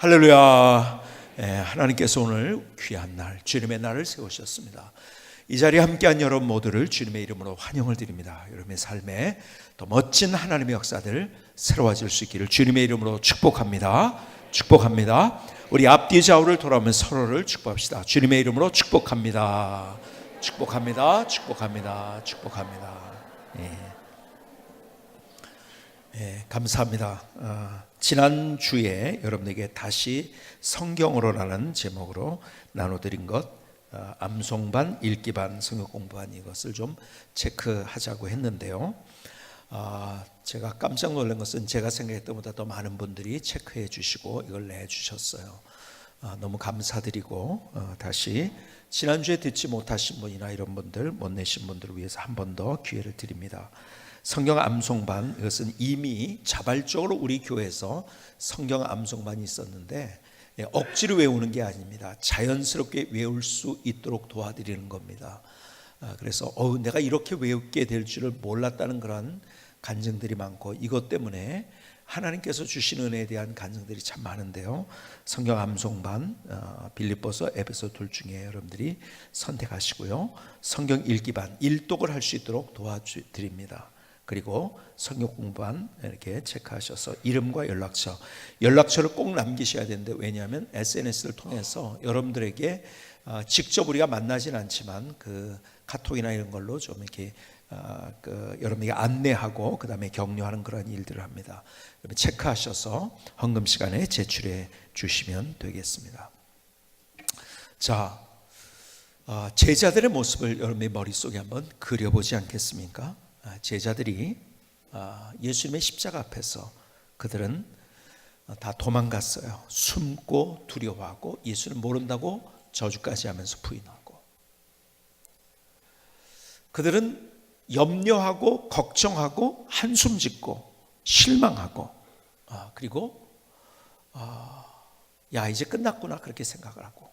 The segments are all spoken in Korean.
할렐루야. 하나님께서 오늘 귀한 날, 주님의 날을 세우셨습니다. 이 자리에 함께한 여러분 모두를 주님의 이름으로 환영을 드립니다. 여러분의 삶에 더 멋진 하나님의 역사들 새로워질 수 있기를 주님의 이름으로 축복합니다. 축복합니다. 우리 앞뒤 좌우를 돌아오면 서로를 축복합시다. 주님의 이름으로 축복합니다. 축복합니다. 축복합니다. 축복합니다. 감사합니다. 지난주에 여러분에게 다시 성경으로라는 제목으로 나눠드린 것, 암송반, 읽기반, 성경 공부반 이것을 좀 체크하자고 했는데요. 제가 깜짝 놀란 것은 제가 생각했던 것보다 더 많은 분들이 체크해 주시고 이걸 내주셨어요. 너무 감사드리고 다시 지난주에 듣지 못하신 분이나 이런 분들, 못 내신 분들을 위해서 한 번 더 기회를 드립니다. 성경 암송반, 이것은 이미 자발적으로 우리 교회에서 성경 암송반이 있었는데 억지로 외우는 게 아닙니다. 자연스럽게 외울 수 있도록 도와드리는 겁니다. 그래서 내가 이렇게 외우게 될 줄을 몰랐다는 그런 간증들이 많고, 이것 때문에 하나님께서 주신 은혜에 대한 간증들이 참 많은데요. 성경 암송반, 빌립보서, 에베소 둘 중에 여러분들이 선택하시고요. 성경 읽기반, 일독을 할 수 있도록 도와드립니다. 그리고 성경 공부반 이렇게 체크하셔서 이름과 연락처를 꼭 남기셔야 되는데, 왜냐하면 SNS를 통해서 여러분들에게 직접 우리가 만나진 않지만 그 카톡이나 이런 걸로 좀 이렇게 여러분에게 안내하고 그 다음에 격려하는 그런 일들을 합니다. 여러분 체크하셔서 헌금 시간에 제출해 주시면 되겠습니다. 자, 제자들의 모습을 여러분의 머릿속에 한번 그려보지 않겠습니까? 제자들이 예수님의 십자가 앞에서 그들은 다 도망갔어요. 숨고 두려워하고 예수를 모른다고 저주까지 하면서 부인하고, 그들은 염려하고 걱정하고 한숨 짓고 실망하고, 그리고 야 이제 끝났구나 그렇게 생각을 하고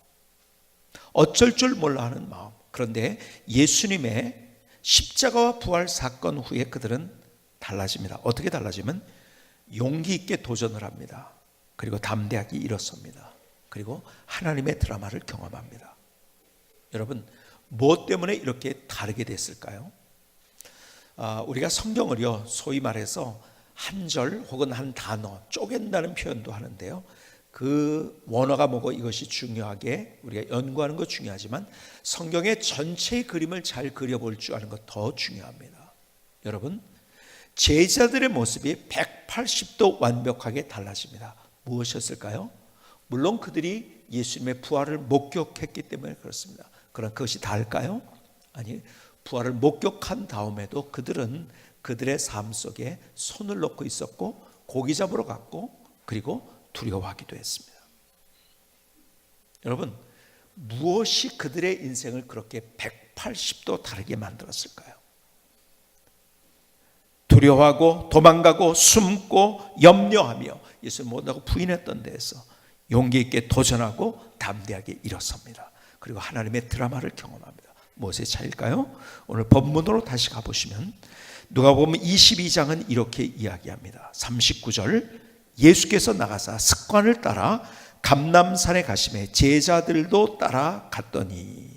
어쩔 줄 몰라 하는 마음. 그런데 예수님의 십자가와 부활 사건 후에 그들은 달라집니다. 어떻게 달라지면 용기 있게 도전을 합니다. 그리고 담대하게 일어섭니다. 그리고 하나님의 드라마를 경험합니다. 여러분, 무엇 때문에 이렇게 다르게 됐을까요? 우리가 성경을요, 소위 말해서 한 절 혹은 한 단어 쪼갠다는 표현도 하는데요, 그 원어가 뭐고 이것이 중요하게 우리가 연구하는 것 중요하지만 성경의 전체의 그림을 잘 그려볼 줄 아는 것 더 중요합니다. 여러분, 제자들의 모습이 180도 완벽하게 달라집니다. 무엇이었을까요? 물론 그들이 예수님의 부활을 목격했기 때문에 그렇습니다. 그러나 그것이 다일까요? 아니, 부활을 목격한 다음에도 그들은 그들의 삶 속에 손을 놓고 있었고 고기 잡으러 갔고 그리고 두려워하기도 했습니다. 여러분, 무엇이 그들의 인생을 그렇게 180도 다르게 만들었을까요? 두려워하고 도망가고 숨고 염려하며 예수를 모른다고 부인했던 데에서 용기 있게 도전하고 담대하게 일어섭니다. 그리고 하나님의 드라마를 경험합니다. 무엇의 차이일까요? 오늘 본문으로 다시 가보시면 누가복음 22장은 이렇게 이야기합니다. 39절, 예수께서 나가사 습관을 따라 감람산에 가시매 제자들도 따라 갔더니,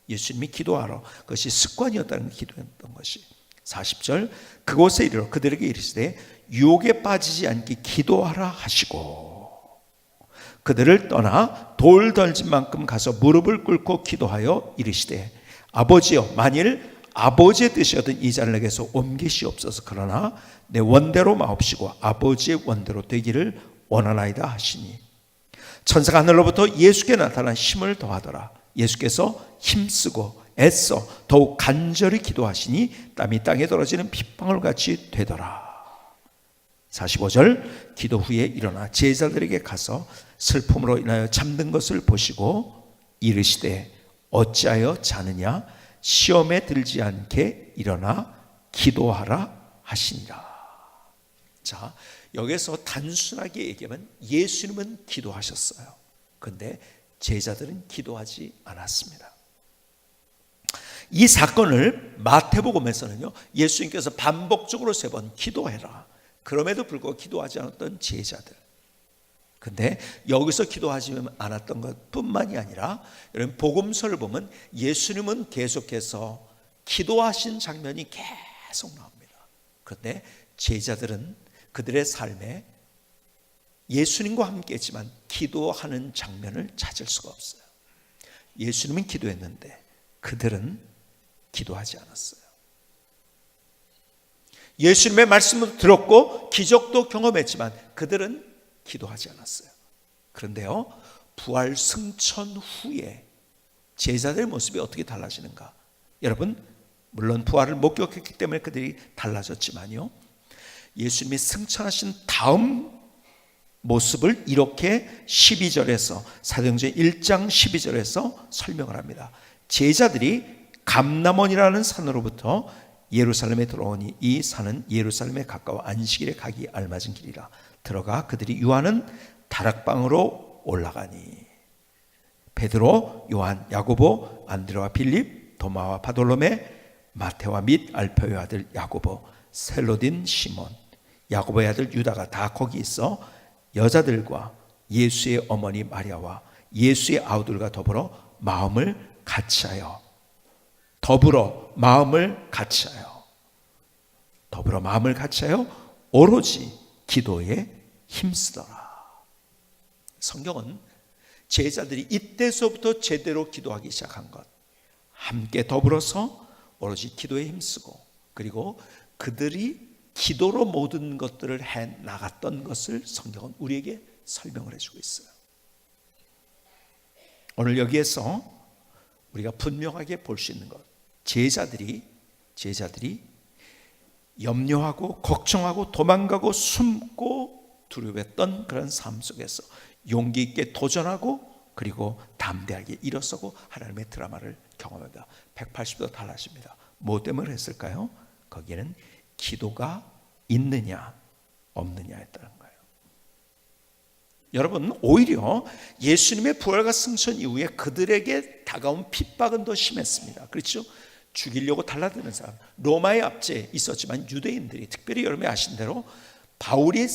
예수님이 기도하러, 그것이 습관이었다는 기도했던 것이. 40절, 그곳에 이르러 그들에게 이르시되 유혹에 빠지지 않게 기도하라 하시고 그들을 떠나 돌 던진 만큼 가서 무릎을 꿇고 기도하여 이르시되 아버지여, 만일 아버지의 뜻이었던 이 잔을 내게서 옮기시옵소서. 그러나 내 원대로 마옵시고 아버지의 원대로 되기를 원하나이다 하시니, 천사가 하늘로부터 예수께 나타나 힘을 더하더라. 예수께서 힘쓰고 애써 더욱 간절히 기도하시니 땀이 땅에 떨어지는 빗방울같이 되더라. 45절, 기도 후에 일어나 제자들에게 가서 슬픔으로 인하여 잠든 것을 보시고 이르시되 어찌하여 자느냐, 시험에 들지 않게 일어나 기도하라 하시니라. 자, 여기서 단순하게 얘기하면 예수님은 기도하셨어요. 그런데 제자들은 기도하지 않았습니다. 이 사건을 마태복음에서는요, 예수님께서 반복적으로 3번 기도해라, 그럼에도 불구하고 기도하지 않았던 제자들, 근데 여기서 기도하지 않았던 것뿐만이 아니라 여러분 복음서를 보면 예수님은 계속해서 기도하신 장면이 계속 나옵니다. 그런데 제자들은 그들의 삶에 예수님과 함께 했지만 기도하는 장면을 찾을 수가 없어요. 예수님은 기도했는데 그들은 기도하지 않았어요. 예수님의 말씀을 들었고 기적도 경험했지만 그들은 기도하지 않았어요. 그런데요, 부활 승천 후에 제자들의 모습이 어떻게 달라지는가? 여러분, 물론 부활을 목격했기 때문에 그들이 달라졌지만요, 예수님이 승천하신 다음 모습을 이렇게 12절에서 사도행전 1장 12절에서 설명을 합니다. 제자들이 감람원이라는 산으로부터 예루살렘에 들어오니 이 산은 예루살렘에 가까워 안식일에 가기 알맞은 길이라. 들어가 그들이 유하는 다락방으로 올라가니 베드로, 요한, 야고보, 안드레와 빌립, 도마와 바돌로메, 마테와 및 알페오의 아들 야고보, 셀로딘 시몬, 야고보의 아들 유다가 다 거기 있어 여자들과 예수의 어머니 마리아와 예수의 아우들과 더불어 마음을 같이하여 오로지 기도에 힘쓰더라. 성경은 제자들이 이때서부터 제대로 기도하기 시작한 것, 함께 더불어서 오로지 기도에 힘쓰고, 그리고 그들이 기도로 모든 것들을 해 나갔던 것을 성경은 우리에게 설명을 해주고 있어요. 오늘 여기에서 우리가 분명하게 볼 수 있는 것, 제자들이 염려하고 걱정하고 도망가고 숨고 두려워했던 그런 삶 속에서 용기 있게 도전하고 그리고 담대하게 일어서고 하나님의 드라마를 경험합니다. 180도 달라집니다. 뭐 때문에 했을까요? 거기에는 기도가 있느냐 없느냐에 따른 거예요. 여러분, 오히려 예수님의 부활과 승천 이후에 그들에게 다가온 핍박은 더 심했습니다. 그렇죠? 죽이려고 달라드는 사람, 로마의 압제에 있었지만 유대인들이, 특별히 여러분이 아신 대로 바울이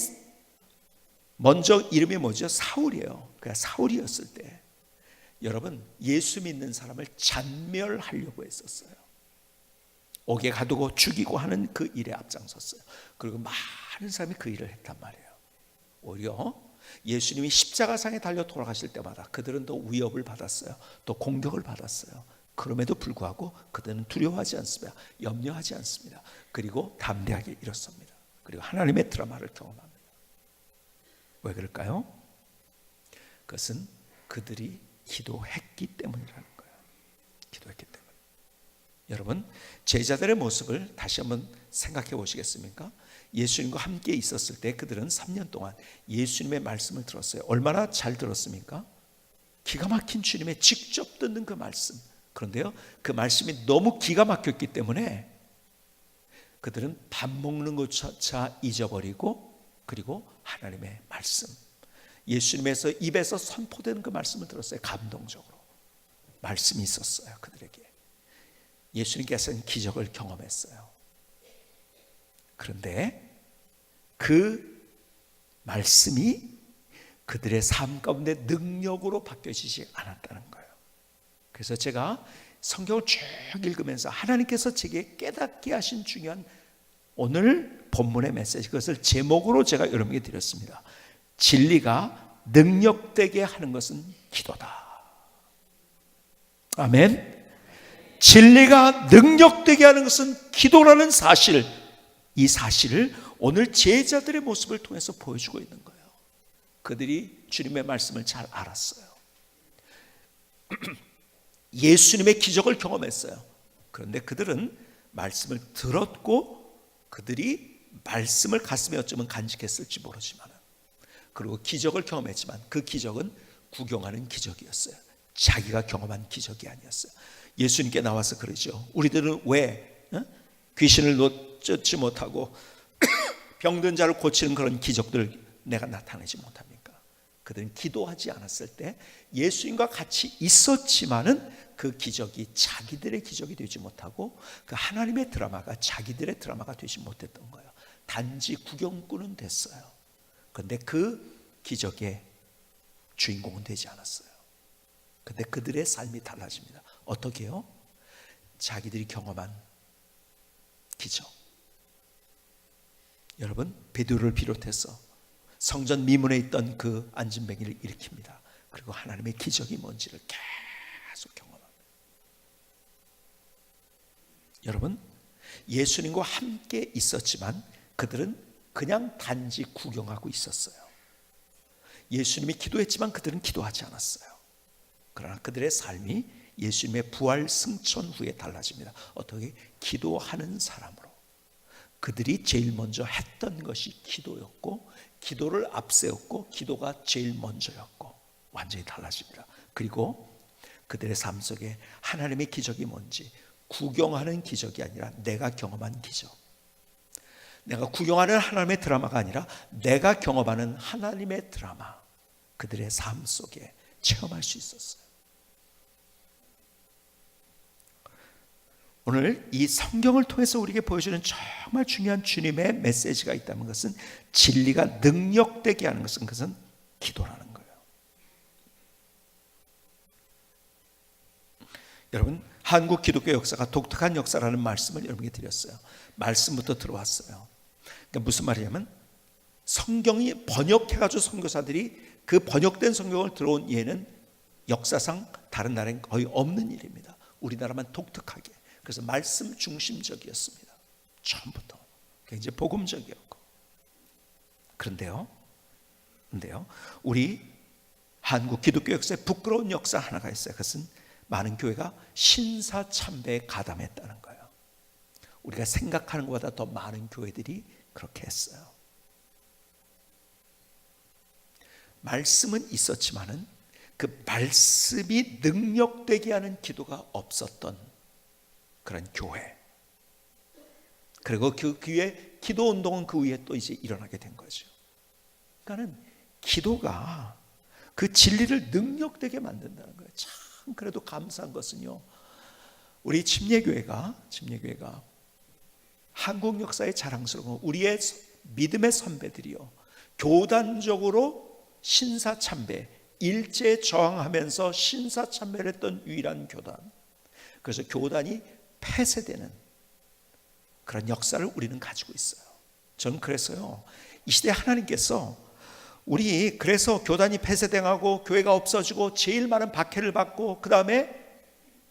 먼저 이름이 뭐죠? 사울이에요. 그러니까 사울이었을 때 여러분, 예수 믿는 사람을 잔멸하려고 했었어요. 옥에 가두고 죽이고 하는 그 일에 앞장섰어요. 그리고 많은 사람이 그 일을 했단 말이에요. 오히려 예수님이 십자가상에 달려 돌아가실 때마다 그들은 더 위협을 받았어요. 또 공격을 받았어요. 그럼에도 불구하고 그들은 두려워하지 않습니다. 염려하지 않습니다. 그리고 담대하게 일었습니다. 그리고 하나님의 드라마를 경험합니다. 왜 그럴까요? 그것은 그들이 기도했기 때문이라는 거예요. 기도했기 때문에. 여러분, 제자들의 모습을 다시 한번 생각해 보시겠습니까? 예수님과 함께 있었을 때 그들은 3년 동안 예수님의 말씀을 들었어요. 얼마나 잘 들었습니까? 기가 막힌 주님의 직접 듣는 그 말씀. 그런데요, 그 말씀이 너무 기가 막혔기 때문에 그들은 밥 먹는 것조차 잊어버리고, 그리고 하나님의 말씀, 예수님에서 입에서 선포되는 그 말씀을 들었어요. 감동적으로 말씀이 있었어요. 그들에게 예수님께서는 기적을 경험했어요. 그런데 그 말씀이 그들의 삶 가운데 능력으로 바뀌어지지 않았다는 거예요. 그래서 제가 성경을 쭉 읽으면서 하나님께서 제게 깨닫게 하신 중요한 오늘 본문의 메시지, 그것을 제목으로 제가 여러분에게 드렸습니다. 진리가 능력되게 하는 것은 기도다. 아멘. 진리가 능력되게 하는 것은 기도라는 사실, 이 사실을 오늘 제자들의 모습을 통해서 보여주고 있는 거예요. 그들이 주님의 말씀을 잘 알았어요. 예수님의 기적을 경험했어요. 그런데 그들은 말씀을 들었고 그들이 말씀을 가슴에 어쩌면 간직했을지 모르지만, 그리고 기적을 경험했지만 그 기적은 구경하는 기적이었어요. 자기가 경험한 기적이 아니었어요. 예수님께 나와서 그러죠. 우리들은 왜 귀신을 쫓지 못하고 병든 자를 고치는 그런 기적들을 내가 나타내지 못합니까? 그들은 기도하지 않았을 때 예수님과 같이 있었지만은 그 기적이 자기들의 기적이 되지 못하고 그 하나님의 드라마가 자기들의 드라마가 되지 못했던 거예요. 단지 구경꾼은 됐어요. 그런데 그 기적에 주인공은 되지 않았어요. 근데 그들의 삶이 달라집니다. 어떻게요? 자기들이 경험한 기적. 여러분, 베드로를 비롯해서 성전 미문에 있던 그 안진뱅이를 일으킵니다. 그리고 하나님의 기적이 뭔지를 계속 경험합니다. 여러분, 예수님과 함께 있었지만 그들은 그냥 단지 구경하고 있었어요. 예수님이 기도했지만 그들은 기도하지 않았어요. 그러나 그들의 삶이 예수님의 부활 승천 후에 달라집니다. 어떻게? 기도하는 사람으로. 그들이 제일 먼저 했던 것이 기도였고, 기도를 앞세웠고, 기도가 제일 먼저였고, 완전히 달라집니다. 그리고 그들의 삶 속에 하나님의 기적이 뭔지, 구경하는 기적이 아니라 내가 경험한 기적, 내가 구경하는 하나님의 드라마가 아니라 내가 경험하는 하나님의 드라마, 그들의 삶 속에 체험할 수 있었어요. 오늘 이 성경을 통해서 우리에게 보여주는 정말 중요한 주님의 메시지가 있다는 것은, 진리가 능력되게 하는 것은 그것은 기도라는 거예요. 여러분, 한국 기독교 역사가 독특한 역사라는 말씀을 여러분에게 드렸어요. 말씀부터 들어왔어요. 그러니까 무슨 말이냐면, 성경이 번역해가지고 선교사들이 그 번역된 성경을 들어온 예는 역사상 다른 나라엔 거의 없는 일입니다. 우리나라만 독특하게. 그래서 말씀 중심적이었습니다. 처음부터 굉장히 복음적이었고. 그런데요, 우리 한국 기독교 역사에 부끄러운 역사 하나가 있어요. 그것은 많은 교회가 신사참배에 가담했다는 거예요. 우리가 생각하는 것보다 더 많은 교회들이 그렇게 했어요. 말씀은 있었지만은 그 말씀이 능력되게 하는 기도가 없었던 그런 교회. 그리고 그 위에 기도 운동은 그 위에 또 이제 일어나게 된 거죠. 그러니까는 기도가 그 진리를 능력되게 만든다는 거예요. 참 그래도 감사한 것은요, 우리 침례교회가 한국 역사의 자랑스러운 우리의 믿음의 선배들이요, 교단적으로 신사참배, 일제 저항하면서 신사참배를 했던 유일한 교단. 그래서 교단이 폐쇄되는 그런 역사를 우리는 가지고 있어요. 저는 그래서요, 이 시대에 하나님께서 우리 그래서 교단이 폐쇄당하고 교회가 없어지고 제일 많은 박해를 받고, 그 다음에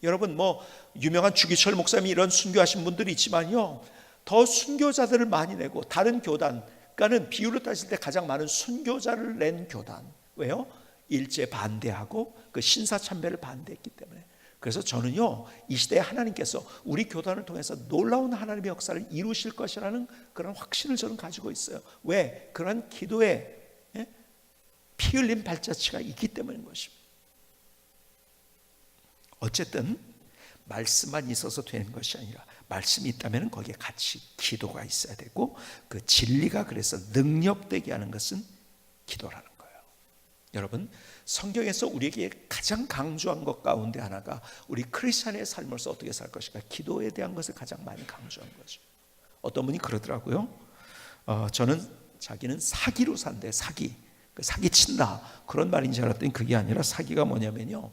여러분 뭐 유명한 주기철 목사님이 이런 순교하신 분들이 있지만요, 더 순교자들을 많이 내고 다른 교단, 그러니까는 비율로 따질 때 가장 많은 순교자를 낸 교단. 왜요? 일제 반대하고 그 신사참배를 반대했기 때문에. 그래서 저는요, 이 시대에 하나님께서 우리 교단을 통해서 놀라운 하나님의 역사를 이루실 것이라는 그런 확신을 저는 가지고 있어요. 왜? 그런 기도에 피 흘린 발자취가 있기 때문인 것입니다. 어쨌든 말씀만 있어서 되는 것이 아니라, 말씀이 있다면 거기에 같이 기도가 있어야 되고, 그 진리가 그래서 능력되게 하는 것은 기도라는 거예요. 여러분, 성경에서 우리에게 가장 강조한 것 가운데 하나가 우리 크리스찬의 삶으로서 어떻게 살 것인가, 기도에 대한 것을 가장 많이 강조한 거죠. 어떤 분이 그러더라고요. 저는 자기는 사기로 산대. 사기 친다, 그런 말인 줄 알았더니 그게 아니라, 사기가 뭐냐면요,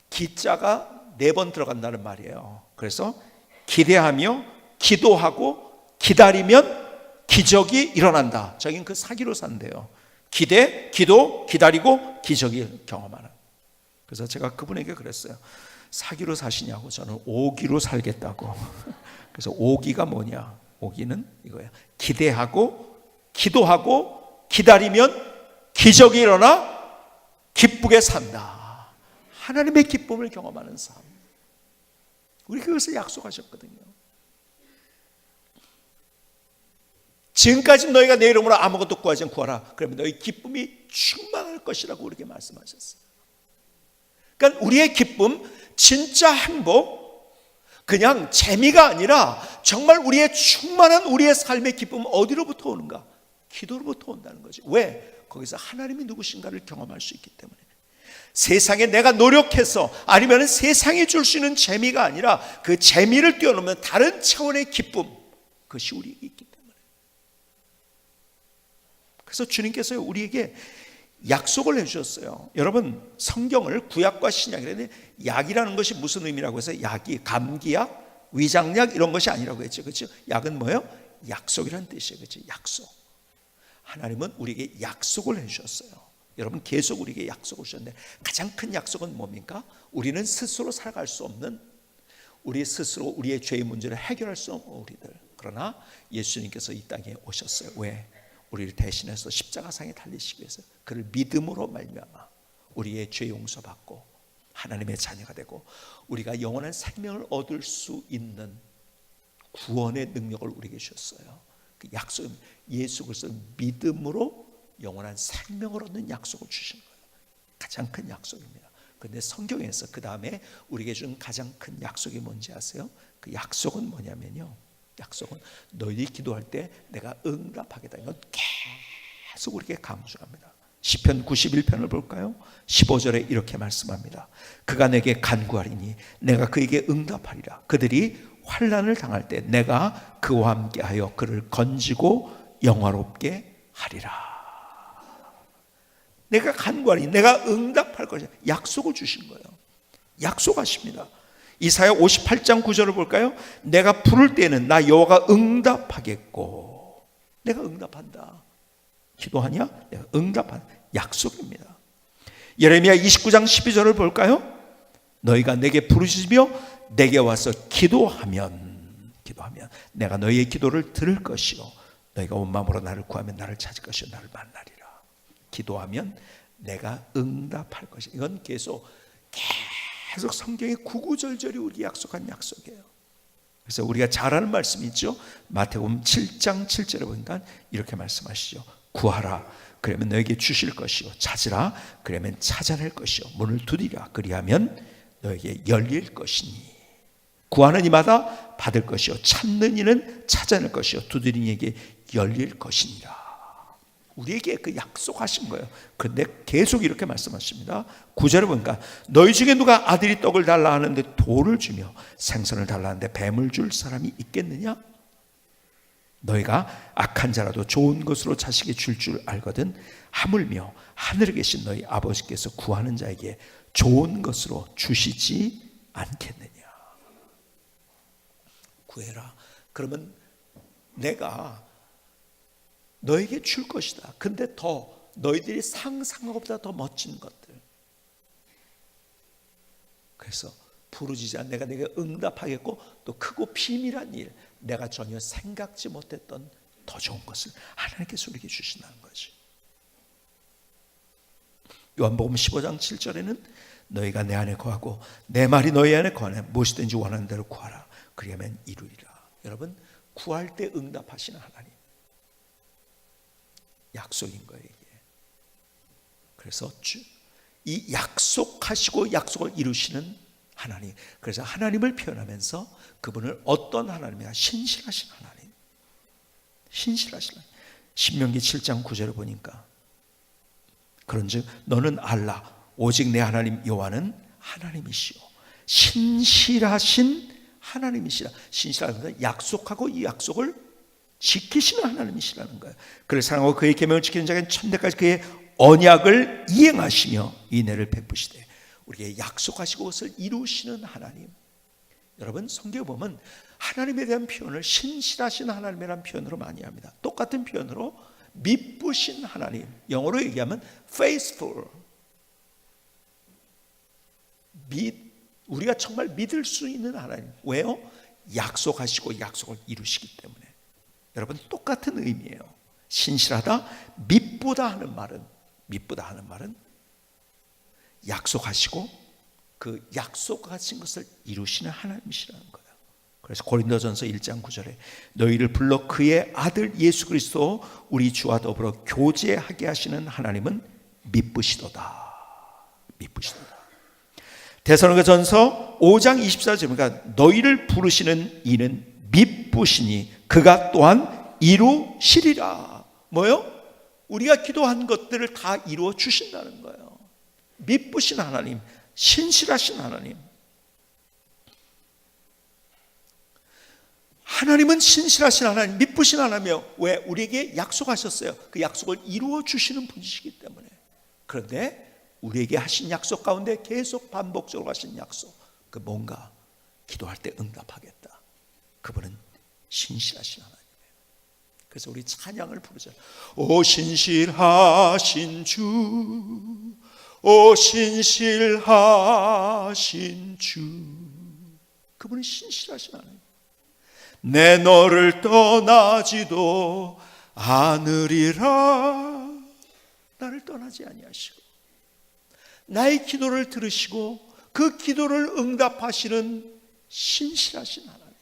기자가 4번 들어간다는 말이에요. 그래서 기대하며 기도하고 기다리면 기적이 일어난다. 자기는 그 사기로 산대요. 기대, 기도, 기다리고 기적이 경험하는. 그래서 제가 그분에게 그랬어요. 사기로 사시냐고. 저는 오기로 살겠다고. 그래서 오기가 뭐냐? 오기는 이거예요. 기대하고 기도하고 기다리면 기적이 일어나 기쁘게 산다. 하나님의 기쁨을 경험하는 삶. 우리 그것을 약속하셨거든요. 지금까지 너희가 내 이름으로 아무것도 구하지 않고 구하라. 그러면 너희 기쁨이 충만할 것이라고 우리에게 말씀하셨어요. 그러니까 우리의 기쁨, 진짜 행복, 그냥 재미가 아니라 정말 우리의 충만한 우리의 삶의 기쁨은 어디로부터 오는가? 기도로부터 온다는 거지. 왜? 거기서 하나님이 누구신가를 경험할 수 있기 때문에. 세상에 내가 노력해서, 아니면 세상이 줄 수 있는 재미가 아니라 그 재미를 뛰어넘는 다른 차원의 기쁨, 그것이 우리에게 있기 때문에. 그래서 주님께서 우리에게 약속을 해주셨어요. 여러분, 성경을 구약과 신약이라는데 약이라는 것이 무슨 의미라고 해서 약이 감기약, 위장약 이런 것이 아니라고 했죠. 그렇죠? 약은 뭐예요? 약속이라는 뜻이에요. 그렇죠? 약속. 하나님은 우리에게 약속을 해주셨어요. 여러분, 계속 우리에게 약속을 주셨는데 가장 큰 약속은 뭡니까? 우리는 스스로 살아갈 수 없는, 우리 스스로 우리의 죄의 문제를 해결할 수 없는 우리들. 그러나 예수님께서 이 땅에 오셨어요. 왜? 우리를 대신해서 십자가상에 달리시기 위해서. 그를 믿음으로 말미암아 우리의 죄 용서받고 하나님의 자녀가 되고 우리가 영원한 생명을 얻을 수 있는 구원의 능력을 우리에게 주셨어요. 그 약속은 예수 그리스도를 믿음으로 영원한 생명을 얻는 약속을 주신 거예요. 가장 큰 약속입니다. 그런데 성경에서 그 다음에 우리에게 준 가장 큰 약속이 뭔지 아세요? 그 약속은 뭐냐면요, 약속은 너희들이 기도할 때 내가 응답하겠다. 이건 계속 우리에게 강조합니다. 시편 91편을 볼까요? 15절에 이렇게 말씀합니다. 그가 내게 간구하리니 내가 그에게 응답하리라. 그들이 환난을 당할 때 내가 그와 함께하여 그를 건지고 영화롭게 하리라. 내가 간구하리니 내가 응답할 것이야. 약속을 주신 거예요. 약속하십니다. 이사야 58장 9절을 볼까요? 내가 부를 때는 나 여호와가 응답하겠고. 내가 응답한다. 기도하냐? 내가 응답한다. 약속입니다. 예레미야 29장 12절을 볼까요? 너희가 내게 부르시며 내게 와서 기도하면 내가 너희의 기도를 들을 것이요 너희가 온 마음으로 나를 구하면 나를 찾을 것이요 나를 만나리라. 기도하면 내가 응답할 것이야. 이건 계속 성경의 구구절절히 우리에게 약속한 약속이에요. 그래서 우리가 잘 아는 말씀이 있죠. 마태복음 7장 7절에 보니까 이렇게 말씀하시죠. 구하라 그러면 너에게 주실 것이요 찾으라 그러면 찾아낼 것이요 문을 두드리라 그리하면 너에게 열릴 것이니. 구하는 이마다 받을 것이요 찾는 이는 찾아낼 것이요 두드리는 이에게 열릴 것이니라. 우리에게 그 약속하신 거예요. 그런데 계속 이렇게 말씀하십니다. 9절에 보니까 너희 중에 누가 아들이 떡을 달라 하는데 돌을 주며 생선을 달라 하는데 뱀을 줄 사람이 있겠느냐? 너희가 악한 자라도 좋은 것으로 자식이 줄 알거든 하물며 하늘에 계신 너희 아버지께서 구하는 자에게 좋은 것으로 주시지 않겠느냐. 구해라. 그러면 내가 너에게 줄 것이다. 근데 더 너희들이 상상한 것보다 더 멋진 것들. 그래서 부르짖으라 내가 내게 응답하겠고 또 크고 비밀한 일 내가 전혀 생각지 못했던 더 좋은 것을 하나님께서 우리에게 주신다는 거지. 요한복음 15장 7절에는 너희가 내 안에 거하고 내 말이 너희 안에 거하네 무엇이든지 원하는 대로 구하라 그리하면 이루리라. 여러분 구할 때 응답하시는 하나님 약속인 거예요 이게. 그래서 이 약속하시고 약속을 이루시는 하나님. 그래서 하나님을 표현하면서 그분을 어떤 하나님이냐 신실하신 하나님. 신실하신 하나님. 신명기 7장 9절을 보니까 그런즉 너는 알라 오직 내 하나님 여호와는 하나님이시오 신실하신 하나님이시라. 신실하신 약속하고 이 약속을 지키시는 하나님이시라는 거예요. 그를 사랑하고 그의 계명을 지키는 자에게는 천대까지 그의 언약을 이행하시며 인애를 베푸시되. 우리에게 약속하시고 그것을 이루시는 하나님. 여러분 성경에 보면 하나님에 대한 표현을 신실하신 하나님이라는 표현으로 많이 합니다. 똑같은 표현으로 믿으신 하나님, 영어로 얘기하면 faithful. 우리가 정말 믿을 수 있는 하나님. 왜요? 약속하시고 약속을 이루시기 때문에. 여러분 똑같은 의미예요. 신실하다, 믿보다 하는 말은 약속하시고 그 약속하신 것을 이루시는 하나님이시라는 거예요. 그래서 고린도전서 1장 9절에 너희를 불러 그의 아들 예수 그리스도 우리 주와 더불어 교제하게 하시는 하나님은 믿으시도다. 데살로니가전서 5장 24절 그러니까 너희를 부르시는 이는 믿으시니 그가 또한 이루시리라. 뭐요? 우리가 기도한 것들을 다 이루어 주신다는 거예요. 믿으신 하나님, 신실하신 하나님. 하나님은 신실하신 하나님, 믿으신 하나님이요. 왜? 우리에게 약속하셨어요. 그 약속을 이루어 주시는 분이시기 때문에. 그런데 우리에게 하신 약속 가운데 계속 반복적으로 하신 약속, 그 뭔가 기도할 때 응답하겠다. 그분은 신실하신 하나님이에요. 그래서 우리 찬양을 부르잖아요. 오 신실하신 주, 오 신실하신 주. 그분은 신실하신 하나님. 내 너를 떠나지도 않으리라. 나를 떠나지 아니하시고 나의 기도를 들으시고 그 기도를 응답하시는 신실하신 하나님.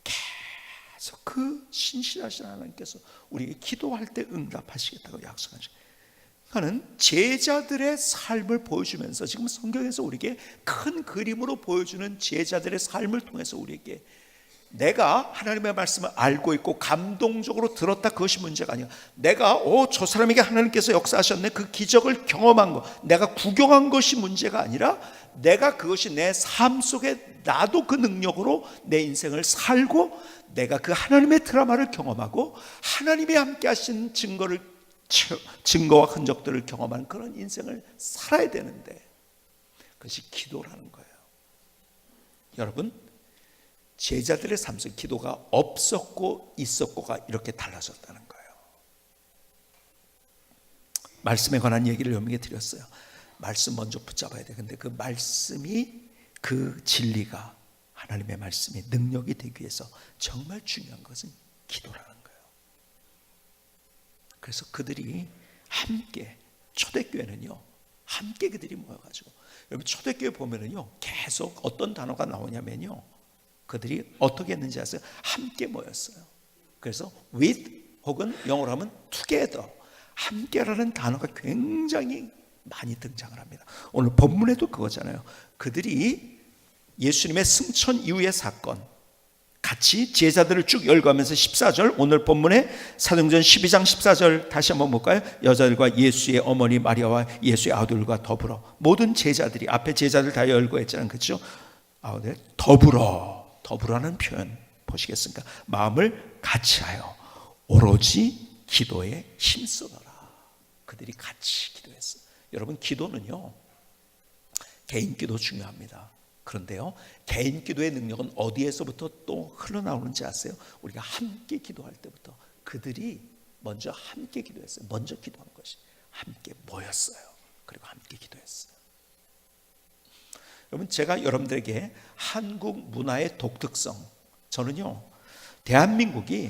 계속 그 신실하신 하나님께서 우리에게 기도할 때 응답하시겠다고 약속하시고, 그러니까 제자들의 삶을 보여주면서 지금 성경에서 우리에게 큰 그림으로 보여주는 제자들의 삶을 통해서 우리에게 내가 하나님의 말씀을 알고 있고 감동적으로 들었다, 그것이 문제가 아니야. 내가 저 사람에게 하나님께서 역사하셨네, 그 기적을 경험한 거, 내가 구경한 것이 문제가 아니라 내가 그것이 내 삶 속에 나도 그 능력으로 내 인생을 살고 내가 그 하나님의 드라마를 경험하고 하나님이 함께 하신 증거와 흔적들을 경험하는 그런 인생을 살아야 되는데, 그것이 기도라는 거예요. 여러분, 제자들의 삶 속 기도가 없었고 있었고가 이렇게 달라졌다는 거예요. 말씀에 관한 얘기를 여러분에게 드렸어요. 말씀 먼저 붙잡아야 돼. 근데 그 말씀이, 그 진리가, 하나님의 말씀이 능력이 되기 위해서 정말 중요한 것은 기도라는 거예요. 그래서 그들이 함께, 초대교회는요, 함께 그들이 모여가지고, 여러분 초대교회 보면은요, 계속 어떤 단어가 나오냐면요, 그들이 어떻게 했는지 아세요? 함께 모였어요. 그래서 with 혹은 영어로 하면 together, 함께라는 단어가 굉장히 많이 등장을 합니다. 오늘 본문에도 그거잖아요. 그들이 예수님의 승천 이후의 사건, 같이 제자들을 쭉 열거하면서 14절, 오늘 본문에 사도행전 12장 14절 다시 한번 볼까요? 여자들과 예수의 어머니 마리아와 예수의 아들과 더불어, 모든 제자들이, 앞에 제자들 다 열거했잖아요, 그렇죠? 더불어라는 표현 보시겠습니까? 마음을 같이하여 오로지 기도에 힘쓰더라. 그들이 같이 기도했어요. 여러분, 기도는요, 개인 기도 중요합니다. 그런데요, 개인 기도의 능력은 어디에서부터 또 흘러나오는지 아세요? 우리가 함께 기도할 때부터. 그들이 먼저 함께 기도했어요. 먼저 기도한 것이 함께 모였어요. 그리고 함께 기도했어요. 여러분, 제가 여러분들에게 한국 문화의 독특성, 저는요, 대한민국이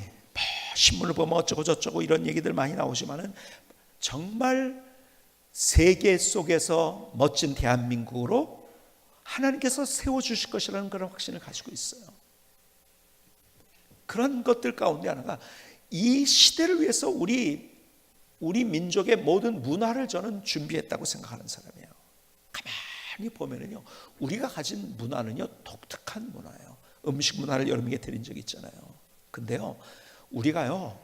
신문을 보면 어쩌고 저쩌고 이런 얘기들 많이 나오지만은 정말 세계 속에서 멋진 대한민국으로 하나님께서 세워주실 것이라는 그런 확신을 가지고 있어요. 그런 것들 가운데 하나가, 이 시대를 위해서 우리 민족의 모든 문화를 저는 준비했다고 생각하는 사람이에요. 가만히 보면은요, 우리가 가진 문화는요, 독특한 문화예요. 음식 문화를 여러분에게 드린 적이 있잖아요. 근데요, 우리가요,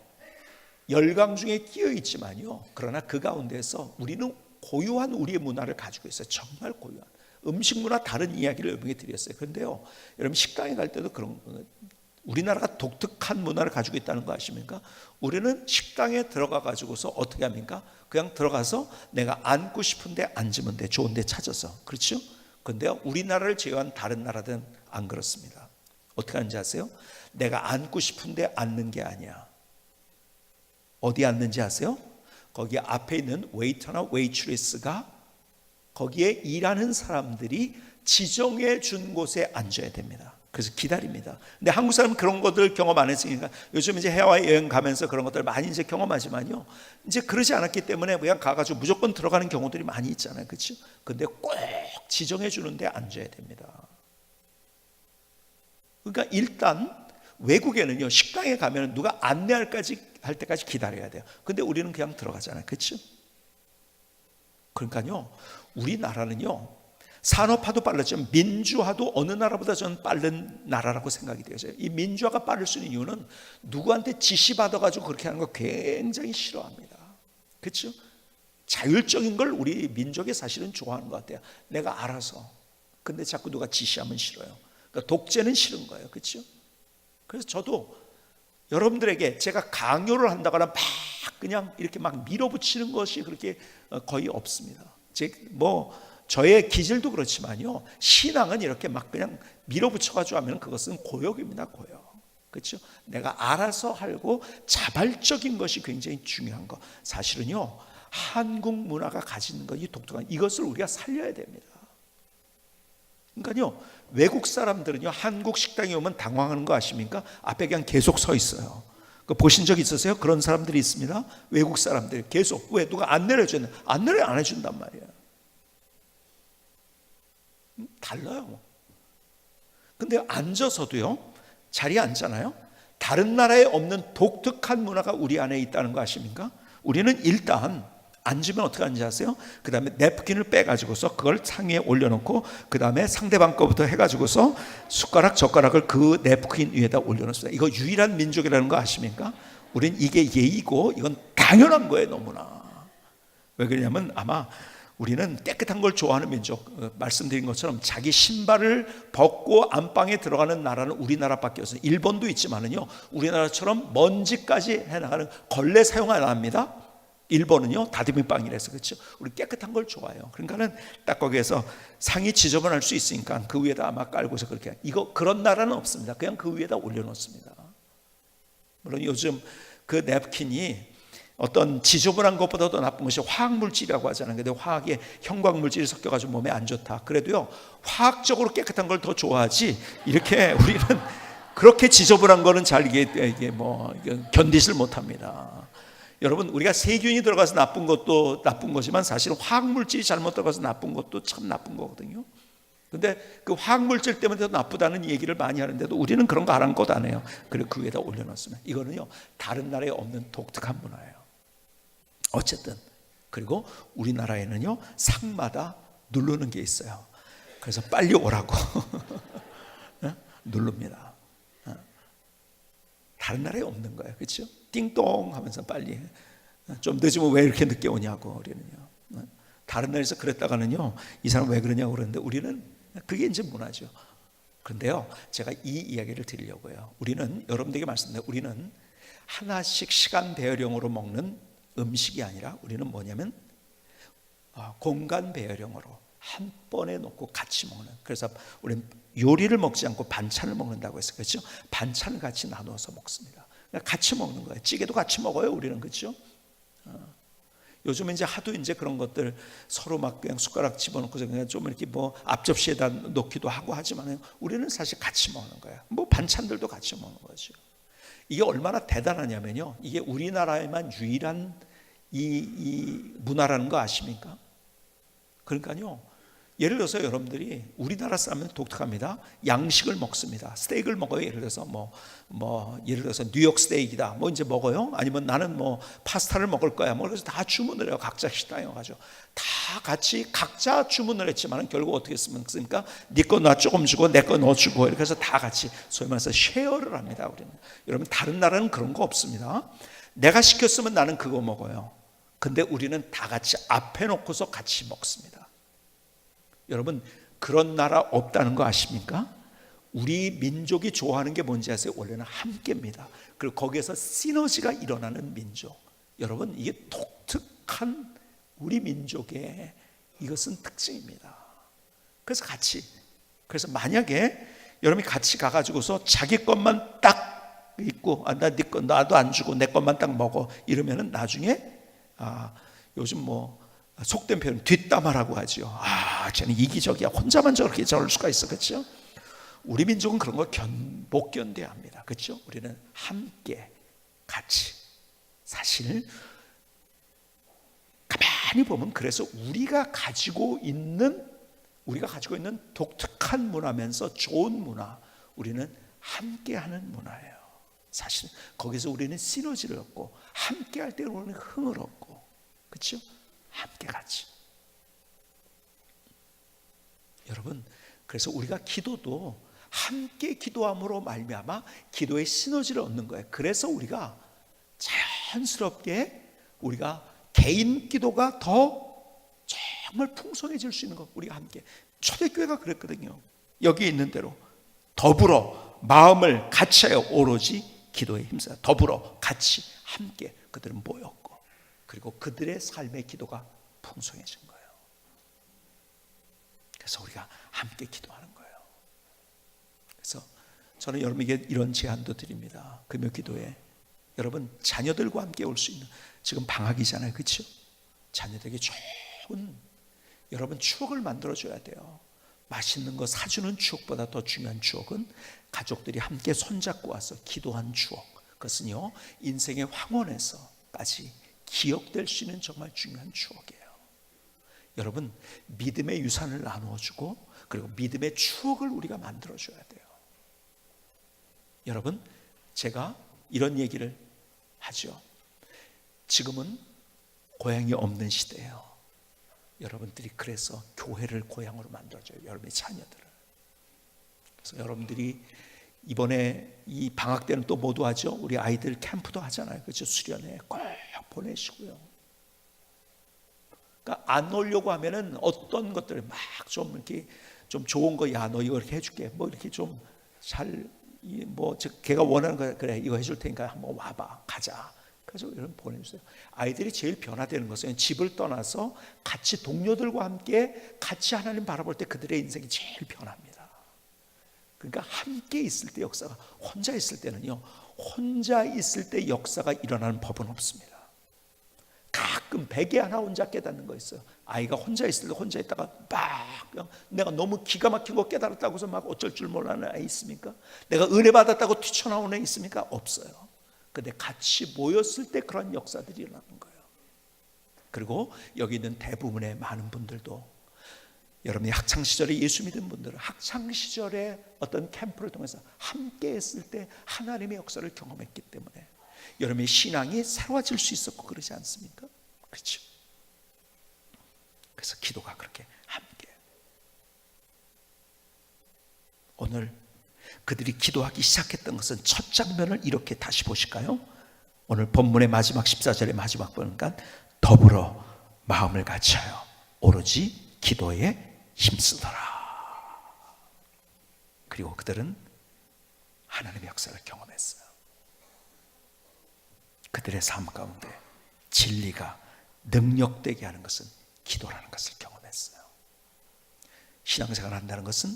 열강 중에 끼어 있지만요, 그러나 그 가운데서 우리는 고유한 우리의 문화를 가지고 있어요. 정말 고유한 음식 문화, 다른 이야기를 여러분에게 드렸어요. 그런데요, 여러분 식당에 갈 때도 그런, 우리나라가 독특한 문화를 가지고 있다는 거 아십니까? 우리는 식당에 들어가 가지고서 어떻게 합니까? 그냥 들어가서 내가 앉고 싶은데 앉으면 돼, 좋은 데 찾아서. 그렇죠? 그런데요, 우리나라를 제외한 다른 나라들은 안 그렇습니다. 어떻게 하는지 아세요? 내가 앉고 싶은데 앉는 게 아니야. 어디 앉는지 아세요? 거기 앞에 있는 웨이터나 웨이트리스가, 거기에 일하는 사람들이 지정해 준 곳에 앉아야 됩니다. 그래서 기다립니다. 근데 한국 사람은 그런 것들 경험 안 했으니까, 요즘 이제 해외 여행 가면서 그런 것들 많이 이제 경험하지만요, 이제 그러지 않았기 때문에 그냥 가가지고 무조건 들어가는 경우들이 많이 있잖아요, 그렇죠? 근데 꼭 지정해 주는데 앉아야 됩니다. 그러니까 일단 외국에는요, 식당에 가면 누가 안내할 때까지 기다려야 돼요. 근데 우리는 그냥 들어가잖아요, 그렇죠? 그러니까요, 우리나라는요, 산업화도 빨랐지만 민주화도 어느 나라보다 저는 빠른 나라라고 생각이 돼요. 이 민주화가 빠를 수 있는 이유는 누구한테 지시받아가지고 그렇게 하는 거 굉장히 싫어합니다. 그렇죠? 자율적인 걸 우리 민족이 사실은 좋아하는 것 같아요. 내가 알아서. 근데 자꾸 누가 지시하면 싫어요. 그러니까 독재는 싫은 거예요. 그렇죠? 그래서 저도 여러분들에게 제가 강요를 한다거나 막 그냥 이렇게 막 밀어붙이는 것이 그렇게 거의 없습니다. 저의 기질도 그렇지만요, 신앙은 이렇게 막 그냥 밀어붙여가지고 하면 그것은 고역입니다. 고역. 그렇죠? 내가 알아서 하고 자발적인 것이 굉장히 중요한 거. 사실은요, 한국 문화가 가진 것, 이 독특한 이것을 우리가 살려야 됩니다. 그러니까요, 외국 사람들은요, 한국 식당에 오면 당황하는 거 아십니까? 앞에 그냥 계속 서 있어요. 보신 적 있으세요? 그런 사람들이 있습니다. 외국 사람들 계속, 왜 누가 안 내려주는, 안내를 안 해준단 말이에요. 달라요. 근데 앉아서도요, 자리에 앉잖아요. 다른 나라에 없는 독특한 문화가 우리 안에 있다는 거 아십니까? 우리는 일단 앉으면 어떻게 하는지 아세요? 그 다음에 냅킨을 빼가지고서 그걸 상위에 올려놓고, 그 다음에 상대방 거부터 해가지고서 숟가락 젓가락을 그 냅킨 위에다 올려놓습니다. 이거 유일한 민족이라는 거 아십니까? 우린 이게 예의고 이건 당연한 거예요. 너무나. 왜 그러냐면 아마 우리는 깨끗한 걸 좋아하는 민족, 말씀드린 것처럼 자기 신발을 벗고 안방에 들어가는 나라는 우리나라밖에 없어요. 일본도 있지만은요, 우리나라처럼 먼지까지 해나가는 걸레 사용 안 합니다. 일본은요, 다듬이빵이라서. 그렇죠? 우리 깨끗한 걸 좋아해요. 그러니까는 딱 거기에서 상이 지저분할 수 있으니까 그 위에다 아마 깔고서 그렇게, 이거 그런 나라는 없습니다. 그냥 그 위에다 올려놓습니다. 물론 요즘 그 냅킨이 어떤 지저분한 것보다도 나쁜 것이 화학물질이라고 하잖아요. 근데 화학에 형광물질이 섞여가지고 몸에 안 좋다. 그래도요, 화학적으로 깨끗한 걸 더 좋아하지, 이렇게 우리는 그렇게 지저분한 거는 잘 이게 견디질 못합니다. 여러분, 우리가 세균이 들어가서 나쁜 것도 나쁜 거지만 사실은 화학물질이 잘못 들어가서 나쁜 것도 참 나쁜 거거든요. 근데 그 화학물질 때문에 더 나쁘다는 얘기를 많이 하는데도 우리는 그런 거 아랑곳 안 해요. 그리고 그 위에다 올려놨으면, 이거는요, 다른 나라에 없는 독특한 문화예요. 어쨌든, 그리고 우리나라에는요, 상마다 누르는 게 있어요. 그래서 빨리 오라고 누릅니다. 다른 나라에 없는 거예요. 그렇죠? 띵동 하면서 빨리, 좀 늦으면 왜 이렇게 늦게 오냐고. 우리는요, 다른 나라에서 그랬다가는요, 이 사람 왜 그러냐고 그러는데 우리는 그게 이제 문화죠. 그런데요, 제가 이 이야기를 드리려고요. 우리는, 여러분들에게 말씀드려요, 우리는 하나씩 시간 배열형으로 먹는 음식이 아니라 우리는 뭐냐면 공간 배열형으로 한 번에 놓고 같이 먹는. 그래서 우리는 요리를 먹지 않고 반찬을 먹는다고 했어요. 그렇죠? 반찬을 같이 나눠서 먹습니다. 같이 먹는 거예요. 찌개도 같이 먹어요, 우리는. 그렇죠? 요즘은 이제 하도 이제 그런 것들 서로 막 그냥 숟가락 집어넣고 그냥 좀 이렇게 앞접시에다 놓기도 하고 하지만 우리는 사실 같이 먹는 거예요. 반찬들도 같이 먹는 거죠. 이게 얼마나 대단하냐면요, 이게 우리나라에만 유일한 이 문화라는 거 아십니까? 그러니까요, 예를 들어서 여러분들이, 우리나라 사람은 독특합니다. 양식을 먹습니다. 스테이크를 먹어요. 예를 들어서 예를 들어서 뉴욕 스테이크다 이제 먹어요. 아니면 나는 파스타를 먹을 거야. 그래서 다 주문을 해요. 각자 식당에 가지고 다 같이 각자 주문을 했지만 결국 어떻게 했습니까? 네 거 나 조금 주고 내 거 너 주고 이렇게 해서 다 같이 소위 말해서 쉐어를 합니다. 우리는. 여러분, 다른 나라는 그런 거 없습니다. 내가 시켰으면 나는 그거 먹어요. 근데 우리는 다 같이 앞에 놓고서 같이 먹습니다. 여러분, 그런 나라 없다는 거 아십니까? 우리 민족이 좋아하는 게 뭔지 아세요? 원래는 함께입니다. 그리고 거기에서 시너지가 일어나는 민족. 여러분, 이게 독특한 우리 민족의 이것은 특징입니다. 그래서 만약에 여러분이 같이 가가지고서 자기 것만 딱 있고, 나 네 거 나도 안 주고 내 것만 딱 먹어 이러면은 나중에 요즘 속된 표현 뒷담화라고 하죠. 쟤는 이기적이야. 혼자만 저렇게 저럴 수가 있어. 그렇죠? 우리 민족은 그런 거 못 견뎌야 합니다. 그렇죠? 우리는 함께 같이. 사실 가만히 보면 그래서 우리가 가지고 있는 독특한 문화면서 좋은 문화, 우리는 함께하는 문화예요. 사실 거기서 우리는 시너지를 얻고, 함께할 때 우리는 흥을 얻고, 그렇죠? 함께 같이. 여러분, 그래서 우리가 기도도 함께 기도함으로 말미암아 기도의 시너지를 얻는 거예요. 그래서 우리가 자연스럽게 우리가 개인 기도가 더 정말 풍성해질 수 있는 거, 우리가 함께. 초대교회가 그랬거든요. 여기 있는 대로 더불어 마음을 같이 하여 오로지 기도에 힘써요. 더불어 같이 함께. 그들은 모였고, 그리고 그들의 삶의 기도가 풍성해진 거예요. 그래서 우리가 함께 기도하는 거예요. 그래서 저는 여러분에게 이런 제안도 드립니다. 금요 기도에 여러분 자녀들과 함께 올 수 있는, 지금 방학이잖아요, 그렇죠? 자녀들에게 좋은 여러분 추억을 만들어줘야 돼요. 맛있는 거 사주는 추억보다 더 중요한 추억은 가족들이 함께 손잡고 와서 기도한 추억. 그것은요, 인생의 황혼에서까지 기억될 수 있는 정말 중요한 추억이에요. 여러분, 믿음의 유산을 나누어주고, 그리고 믿음의 추억을 우리가 만들어줘야 돼요. 여러분, 제가 이런 얘기를 하죠. 지금은 고향이 없는 시대예요. 여러분들이 그래서 교회를 고향으로 만들어줘요. 여러분의 자녀들을. 그래서 여러분들이 이번에 이 방학 때는 또 모두 하죠. 우리 아이들 캠프도 하잖아요. 그렇죠? 수련회 꼭 보내시고요. 그러니까 안 오려고 하면은 어떤 것들을 막 좀 이렇게 좀 좋은 거, 야, 너 이거 이렇게 해줄게. 뭐 이렇게 좀 잘, 뭐 걔가 원하는 거, 그래 이거 해줄 테니까 한번 와봐, 가자. 그래서 이런 보내주세요. 아이들이 제일 변화되는 것은 집을 떠나서 같이 동료들과 함께 같이 하나님 바라볼 때 그들의 인생이 제일 변합니다. 그러니까 함께 있을 때 역사가, 혼자 있을 때는요, 혼자 있을 때 역사가 일어나는 법은 없습니다. 가끔 베개 하나 혼자 깨닫는 거 있어요. 아이가 혼자 있을 때 혼자 있다가 막 그냥 내가 너무 기가 막힌 거 깨달았다고 해서 막 어쩔 줄 몰라는 아이 있습니까? 내가 은혜 받았다고 튀쳐나오는 애 있습니까? 없어요. 근데 같이 모였을 때 그런 역사들이 일어나는 거예요. 그리고 여기 있는 대부분의 많은 분들도 여러분이 학창시절에 예수 믿은 분들은 학창시절에 어떤 캠프를 통해서 함께 했을 때 하나님의 역사를 경험했기 때문에 여러분의 신앙이 새로워질 수 있었고 그러지 않습니까? 그렇죠? 그래서 기도가 그렇게 함께. 오늘 그들이 기도하기 시작했던 것은 첫 장면을 이렇게 다시 보실까요? 오늘 본문의 마지막 14절의 마지막 보니까 더불어 마음을 같이하여 오로지 기도에 힘쓰더라. 그리고 그들은 하나님의 역사를 경험했어요. 그들의 삶 가운데 진리가 능력되게 하는 것은 기도라는 것을 경험했어요. 신앙생활을 한다는 것은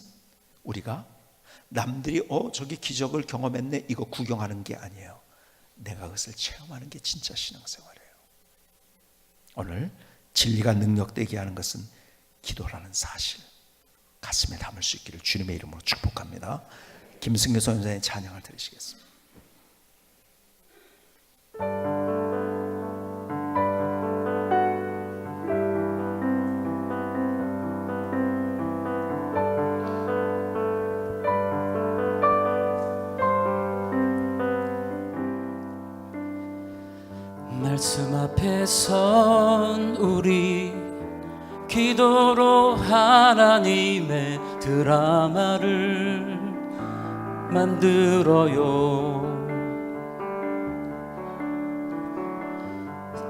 우리가 남들이 저기 기적을 경험했네 이거 구경하는 게 아니에요. 내가 그것을 체험하는 게 진짜 신앙생활이에요. 오늘 진리가 능력되게 하는 것은 기도라는 사실 가슴에 담을 수 있기를 주님의 이름으로 축복합니다. 김승교 선생의 찬양을 들으시겠습니다. 말씀 앞에 선 우리 기도로 하나님의 드라마를 만들어요.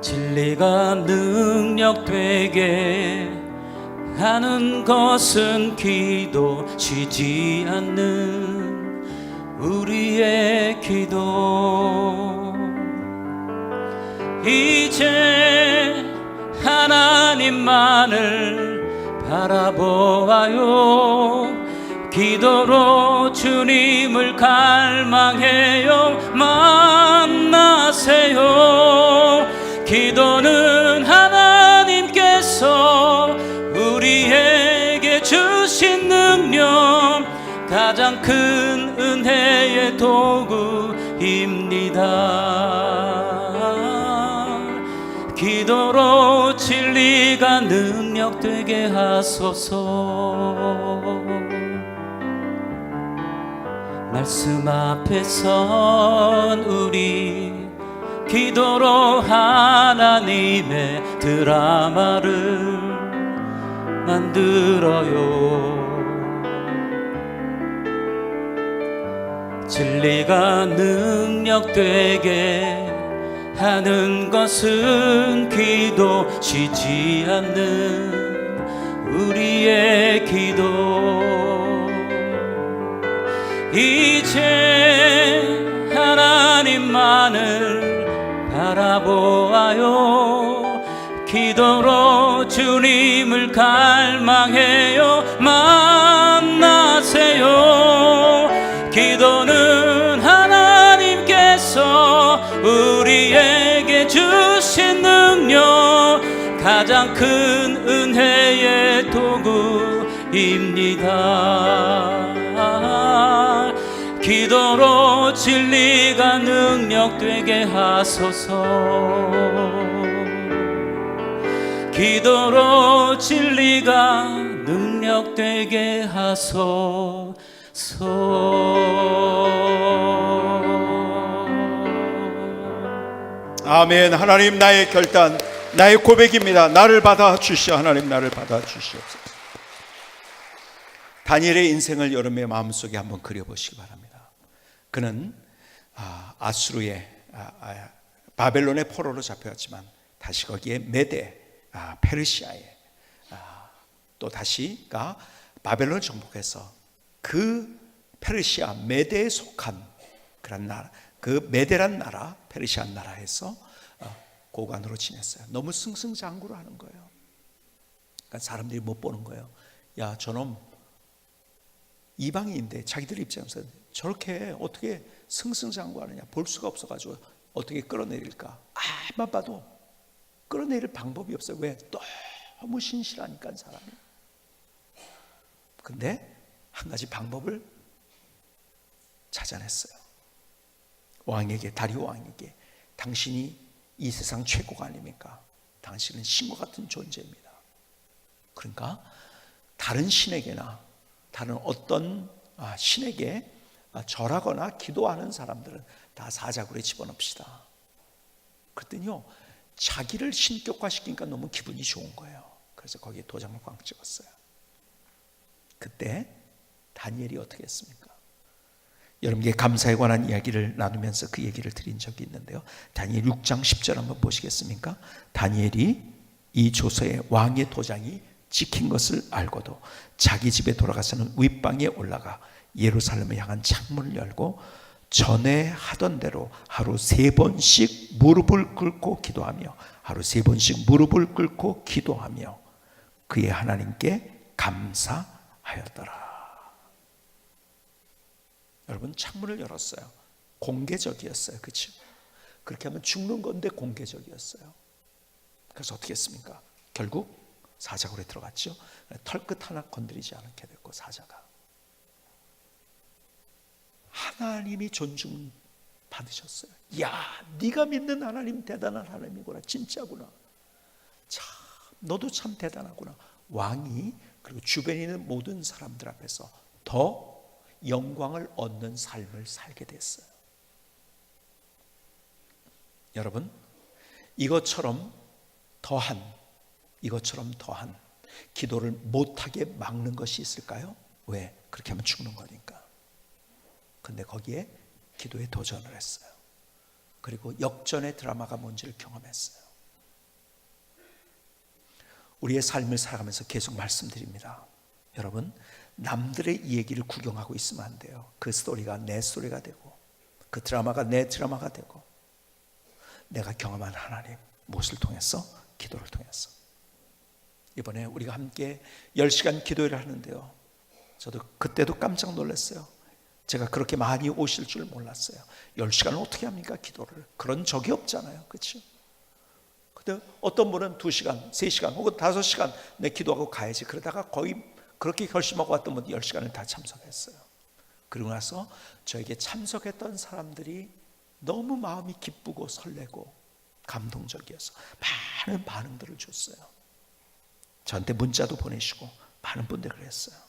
진리가 능력되게 하는 것은 기도, 쉬지 않는 우리의 기도. 이제 하나님만을 바라보아요. 기도로 주님을 갈망해요. 만나세요. 기도는 하나님께서 우리에게 주신 능력, 가장 큰 은혜의 도구입니다. 기도로 진리가 능력되게 하소서. 말씀 앞에 선 우리 기도로 하나님의 드라마를 만들어요. 진리가 능력되게 하는 것은 기도, 쉬지 않는 우리의 기도. 이제 하나님만을 바라보아요. 기도로 주님을 갈망해요. 만나세요. 기도는 하나님께서 우리에게 주신 능력, 가장 큰 은혜의 도구입니다. 기도로 진리가 능력되게 하소서. 기도로 진리가 능력되게 하소서. 아멘. 하나님, 나의 결단, 나의 고백입니다. 나를 받아주시오. 하나님, 나를 받아주시옵소서. 다니엘의 인생을 여러분의 마음속에 한번 그려보시기 바랍니다. 그는 아수르의 바벨론의 포로로 잡혀갔지만 다시 거기에 메대, 페르시아에 또 다시가 바벨론을 정복해서 그 페르시아 메대에 속한 그런 나라, 그 메대란 나라, 페르시아 나라에서 고관으로 지냈어요. 너무 승승장구를 하는 거예요. 그러니까 사람들이 못 보는 거예요. 야, 저놈 이방인인데 자기들 입장에서 저렇게 어떻게 승승장구하느냐, 볼 수가 없어가지고 어떻게 끌어내릴까? 아만 봐도 끌어내릴 방법이 없어요. 왜? 너무 신실하니까 사람이. 근데 한 가지 방법을 찾아냈어요. 왕에게, 다리오 왕에게, 당신이 이 세상 최고가 아닙니까? 당신은 신과 같은 존재입니다. 그러니까 다른 신에게나 다른 어떤 신에게 절하거나 기도하는 사람들은 다 사자굴에 집어넣읍시다. 그랬더니요, 자기를 신격화시키니까 너무 기분이 좋은 거예요. 그래서 거기에 도장을 꽝 찍었어요. 그때 다니엘이 어떻게 했습니까? 여러분께 감사에 관한 이야기를 나누면서 그 얘기를 드린 적이 있는데요, 다니엘 6장 10절 한번 보시겠습니까? 다니엘이 이 조서에 왕의 도장이 찍힌 것을 알고도 자기 집에 돌아가서는 윗방에 올라가 예루살렘을 향한 창문을 열고 전에 하던 대로 하루 3번씩 무릎을 꿇고 기도하며, 하루 3번씩 무릎을 꿇고 기도하며 그의 하나님께 감사하였더라. 여러분, 창문을 열었어요. 공개적이었어요. 그렇죠? 그렇게 하면 죽는 건데 공개적이었어요. 그래서 어떻게 했습니까? 결국 사자굴에 들어갔죠. 털끝 하나 건드리지 않게 됐고, 사자가 하나님이 존중 받으셨어요. 야, 네가 믿는 하나님 대단한 하나님이구나, 진짜구나, 참 너도 참 대단하구나. 왕이 그리고 주변에 있는 모든 사람들 앞에서 더 영광을 얻는 삶을 살게 됐어요. 여러분, 이것처럼 더한 기도를 못하게 막는 것이 있을까요? 왜? 그렇게 하면 죽는 거니까. 근데 거기에 기도에 도전을 했어요. 그리고 역전의 드라마가 뭔지를 경험했어요. 우리의 삶을 살아가면서 계속 말씀드립니다. 여러분, 남들의 얘기를 구경하고 있으면 안 돼요. 그 스토리가 내 스토리가 되고, 그 드라마가 내 드라마가 되고, 내가 경험한 하나님, 무엇을 통해서? 기도를 통해서. 이번에 우리가 함께 10시간 기도회를 하는데요, 저도 그때도 깜짝 놀랐어요. 제가 그렇게 많이 오실 줄 몰랐어요. 10시간을 어떻게 합니까? 기도를. 그런 적이 없잖아요. 그렇죠? 근데 어떤 분은 2시간, 3시간 혹은 5시간 내 기도하고 가야지, 그러다가 거의 그렇게 결심하고 왔던 분이 10시간을 다 참석했어요. 그리고 나서 저에게 참석했던 사람들이 너무 마음이 기쁘고 설레고 감동적이어서 많은 반응들을 줬어요. 저한테 문자도 보내시고 많은 분들이 그랬어요.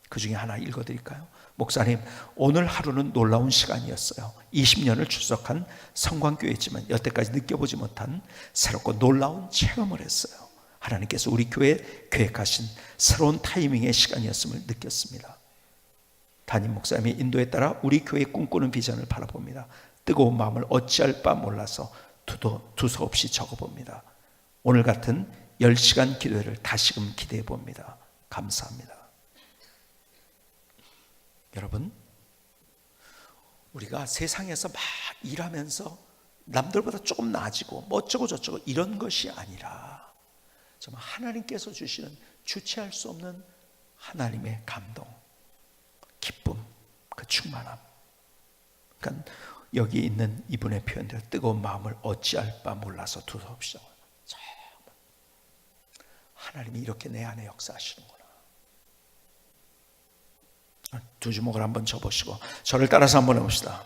그 중에 하나 읽어드릴까요? 목사님, 오늘 하루는 놀라운 시간이었어요. 20년을 출석한 성광교회지만 여태까지 느껴보지 못한 새롭고 놀라운 체험을 했어요. 하나님께서 우리 교회에 계획하신 새로운 타이밍의 시간이었음을 느꼈습니다. 담임 목사님의 인도에 따라 우리 교회의 꿈꾸는 비전을 바라봅니다. 뜨거운 마음을 어찌할 바 몰라서 두서없이 적어봅니다. 오늘 같은 10시간 기도회를 다시금 기대해 봅니다. 감사합니다. 여러분, 우리가 세상에서 막 일하면서 남들보다 조금 나아지고 뭐 어쩌고 저쩌고 이런 것이 아니라 정말 하나님께서 주시는 주체할 수 없는 하나님의 감동, 기쁨, 그 충만함. 그러니까 여기 있는 이분의 표현대로 뜨거운 마음을 어찌할 바 몰라서 두서없이 하나님이 이렇게 내 안에 역사하시는구나. 두 주먹을 한번 쳐보시고 저를 따라서 한번 해봅시다.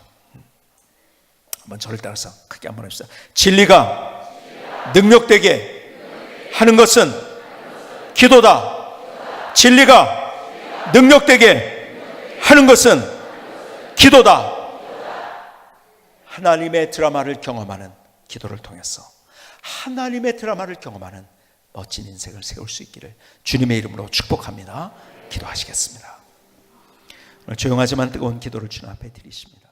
한번 저를 따라서 크게 한번 해봅시다. 진리가 능력되게 하는 것은 기도다. 진리가 능력되게 하는 것은 기도다. 하나님의 드라마를 경험하는 기도를 통해서 하나님의 드라마를 경험하는 멋진 인생을 세울 수 있기를 주님의 이름으로 축복합니다. 기도하시겠습니다. 오늘 조용하지만 뜨거운 기도를 주님 앞에 드리십니다.